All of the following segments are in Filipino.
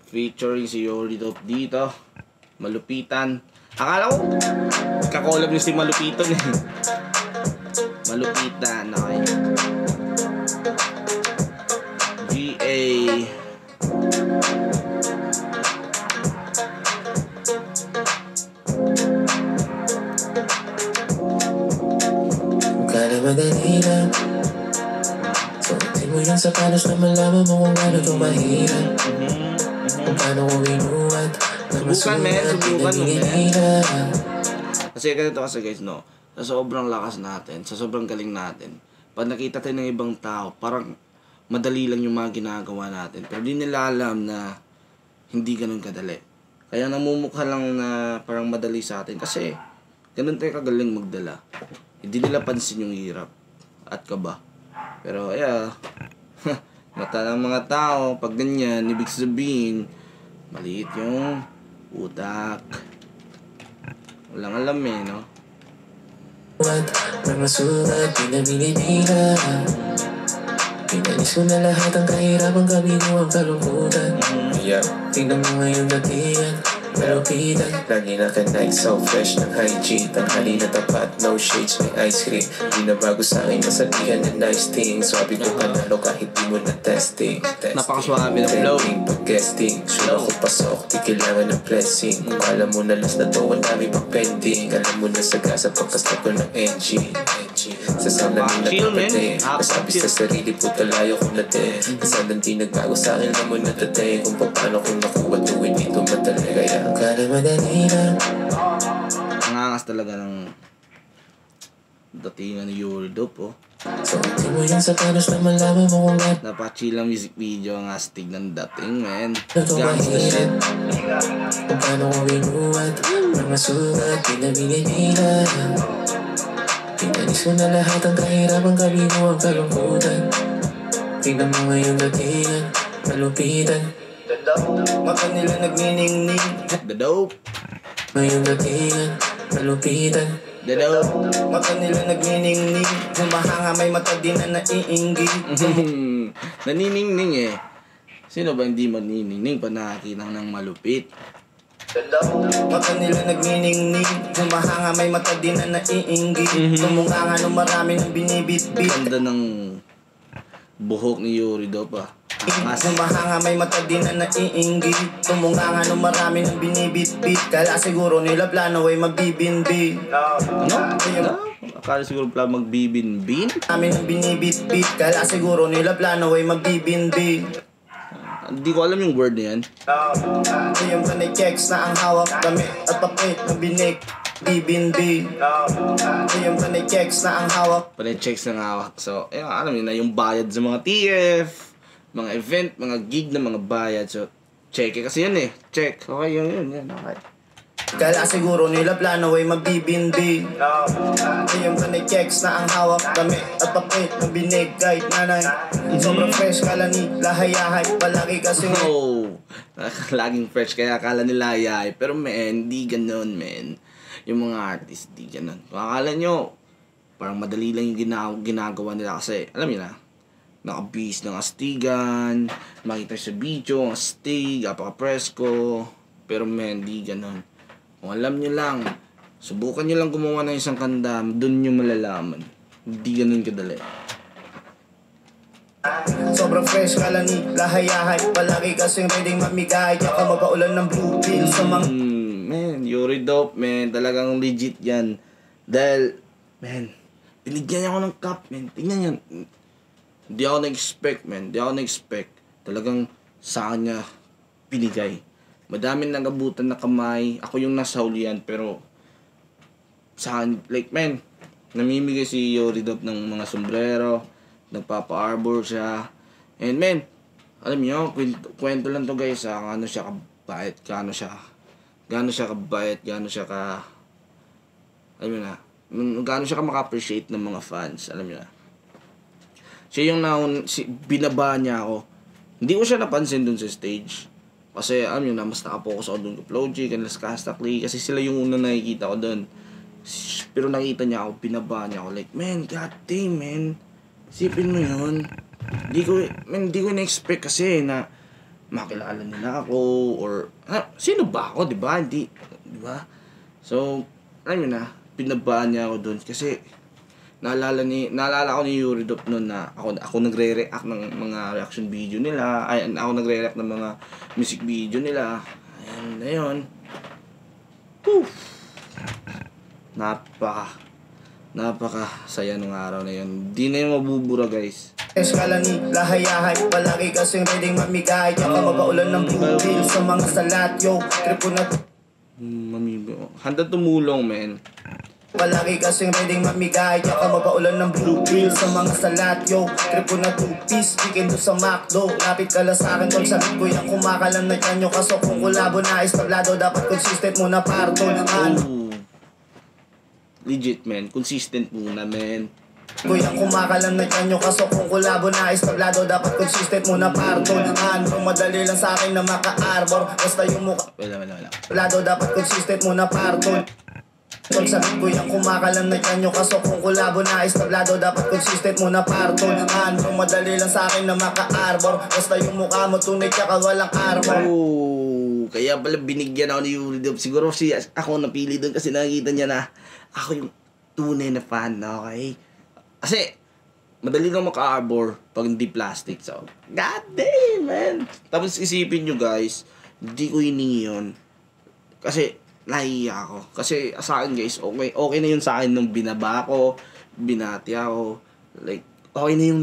Featuring si Yuri Dope dito. Malupitan. Akala ko, kakolab niyo si Malupitan eh. Malupitan, okay. GA. Kada madali lang. Suotin mo yung sapatos na malaman mo kung gano'n itong mahirap. Kung paano ko inuwat na masulat, pinag-iinira. Kasi ganito kasi guys, no? Sa sobrang lakas natin, sa sobrang galing natin, pag nakita tayo ng ibang tao, parang madali lang yung mga ginagawa natin. Pero di nila alam na hindi ganun kadali. Kaya namumukha lang na parang madali sa atin. Kasi ganun tayo kagaling magdala. Hindi nila pansin yung hirap at kaba. Pero mata ng mga tao, pag ganyan, ibig sabihin, maliit yung utak. Walang alam eh, no? May masulat, pinabinitira. Pinalis ko na lahat ang kahirapang gabi mo ang kalungkutan. Tingnan mo ngayon datingan, malupitan. Lagi na ka-night, so fresh ng hygiene. Tanghali na tapat, no shades, may ice cream. Di na bago sa akin, masabihan na nice things. Swabe ko panalo kahit di mo na testing. Napakaswabe ng flow. Pag-guesting, sure ako pasok, di kailangan ng blessing. Kung alam mo na last na to, ang dami pang pending. Alam mo na sagasa pagkastart ko ng engine. Sa sound na nilagpapate, masabi sa sarili po talayo ko na din. Sound di nagbago sa akin, alam mo na tate. Kung paano ko nakuha tuwin dito madali. Kaya kada madali lang. Nangangas talaga ng datingan ni Yuri Dope, oh. Suotin mo yung sapatos na malaman mo kung gano'n Napachilang music video ang astig ng dating, man. ito Gangsta shit. mahirap. Kung paano ko inuwat na masulat, pinabinitira. Pinalis ko na lahat ang kahirapang gabi mo ang kalungkutan. Tingnan mo ngayon datingan, malupitan. Mata nila nagniningning. The Dope. Ngayon datingan, malupitan. The Dope. Mata nila nagniningning. Humahanga may mata din na naiinggit. Naniningning eh. Sino ba hindi maniningning pa nakakita ng malupit? Mata nila nagniningning. Humahanga may mata din na naiinggit. Tumunganga nung marami nang binibitbit. Ganda ng buhok ni Yuri Dope, ah. Humahanga may mata din na naiinggit. Tumunganga nung marami nang binibitbit. Kala siguro nila plano ay magbibinbin. Ano? Akala siguro pala magbibinbin? Amin ang binibitbit. Kala siguro nila plano ay magbibinbin. Hindi ko alam yung word na yan. Yung panay checks na ang hawak. Damit at papel na binig. Bibinbin. Yung panay checks na ang hawak. Panay-checks ng hawak. So, alam niyo na yung bayad sa mga TF, mga event, mga gig na mga bayad. So, check eh. Kasi yan eh. Check. Okay, yun. Okay. Kala siguro nila plano ay magbibinbin. Yung panay checks na ang hawak. Damit at papel na binig. Kahit nanay. Sobrang fresh kala ni lahayahay. Palagi kasi Oh, laging fresh kaya akala nila yay. Pero men, di ganun men. Yung mga artist, di ganun. Kung akala nyo, parang madali lang yung ginagawa nila kasi, alam niyo na, nakabis ng astigan, makita sa video, ang astig, apaka-presko. Pero men, di ganun. Kung alam nyo lang, subukan nyo lang gumawa ng isang kanta, dun nyo malalaman. Hindi ganun kadali. sobrang fresh kala ni lahayahay. Palagi kasing ready mamigay. Tsaka magpaulan ng blue pill sa mga Man, Yuri Dope, man. Talagang legit yan. Dahil, man, binigyan ako ng cup, man. Tingnan yan. Hindi ako na-expect, man. Hindi ako na-expect. Talagang sa kanya binigay. Madaming nagabutan na kamay. Ako yung nasa hulihan, pero sa akin, like, man, namimigay si Yuri Dope ng mga sombrero. Nagpapa-arbor siya. And, man, alam niyo, kwento lang to guys, ano siya kabait, gaano siya kabait, gaano siya alam mo na, gaano siya maka-appreciate ng mga fans, alam mo na. Siya yung binaba niya ako. Hindi ko siya napansin dun sa stage. Kasi, alam mo na, mas nakapokus ako dun ko Flow G, Las Castakli, kasi sila yung una nakikita ko dun. Pero nakita niya ako, binaba niya ako, like, man, god damn, man. Sipin mo yun. Hindi ko na-expect kasi na makilala nila ako or sino ba ako, 'di ba? Hindi, 'di ba? So, alam mo na, pinabaan niya ako doon kasi naalala ko ni Yuridop noon na ako nagre-react ng mga reaction video nila, ako nagre-react ng mga music video nila. Ayan na 'yon. Napaka saya nung araw na 'yon. Hindi na 'yung mabubura, guys. Eskala ni lahayahay, palagi kasing ready mamigay. Yaka mabaulan ng blue pill sa mga salat, yo. Trip ko na Handa tumulong, men. palagi kasing ready mamigay. Yaka mabaulan ng blue pill sa mga salat, yo. Trip ko na 2-piece, chicken do sa McDo. Lapit ka lang sa akin, tol, sabi ko yung kumakalan na kanyo. Kaso kung kulabo na establado, dapat consistent muna partol. Legit, men. Consistent muna, men. Kuya kumakalam na kanyo, kaso kung kulabo na establado, dapat consistent muna partol. Bro, madali lang sa akin na maka-arbor, basta yung mukha Wala. establado, dapat consistent muna partol. Tol, sabi ko yung kumakalam na kanyo, kaso kung kulabo na establado, dapat consistent muna partol. Bro, madali lang sa akin na maka-arbor, basta yung mukha mo tunay tsaka walang armor. Kaya pala binigyan ako ni Yuridop. Siguro ako napili doon kasi nakikita niya na ako yung tunay na fan, okay? Kasi, madali lang maka-arbor pag hindi plastic. So, god damn, man. Tapos isipin nyo, guys, hindi ko hiningi yun. Kasi, nahiya ako. Kasi, sa akin, guys, okay na yun sa akin nung binaba ko, binati ako. Like, okay na yung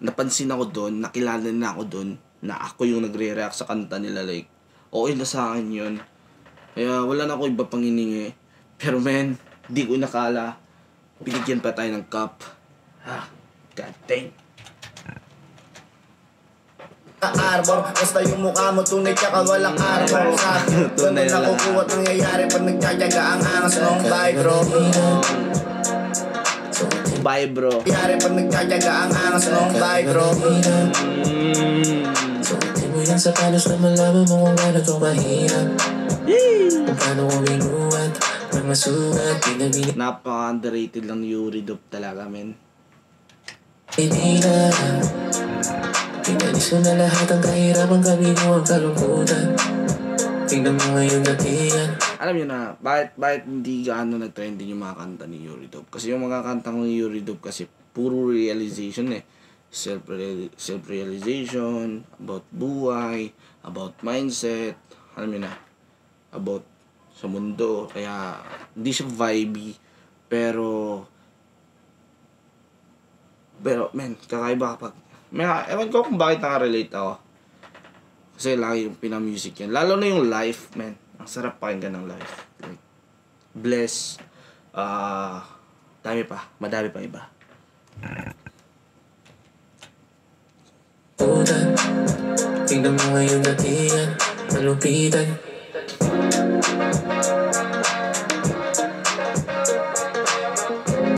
napansin ako doon, nakilala na ako doon, na ako yung nagre-react sa kanta nila. Like, okay na sa akin yun. Kaya wala na ako iba pang hiningi. Pero men, di ko nakala. Binigyan pa tayo ng cup. God dang. Arbor, basta yung mukha mo tunay tsaka walang arbor. Sabi, ganun nakukuha at nangyayari pag nagtsatsaga ang angas ng bye bro. Bye bro. Nangyayari pag nagtsatsaga ang angas ng bye bro. Mo yan sa palos na malaman mo kung gano'n ito kahirap. Kung paano uminuwat, pag masugat, pinabili. Napaka-underrated lang ni Yuridop talaga, men. Hindi na, pinalis ko na lahat ang kahirapang gabi mo ang kalungkutan. Tingnan mo ngayon natiyan. Alam nyo na, bakit hindi gaano nag-trending yung mga kanta ni Yuridop? Kasi yung mga kanta ni Yuridop kasi puro realization eh. Self-realization, about buhay, about mindset, alam mo na, about sa mundo. Kaya, hindi siya vibey, pero, men, kakaiba kapag, ewan ko kung bakit nakarelate ako. Kasi lagi yung pinamusic yan. Lalo na yung live, men. Ang sarap pakinggan ng live. Like, bless, madami pa iba. Tingnan mo ngayon natiyan, malupitan.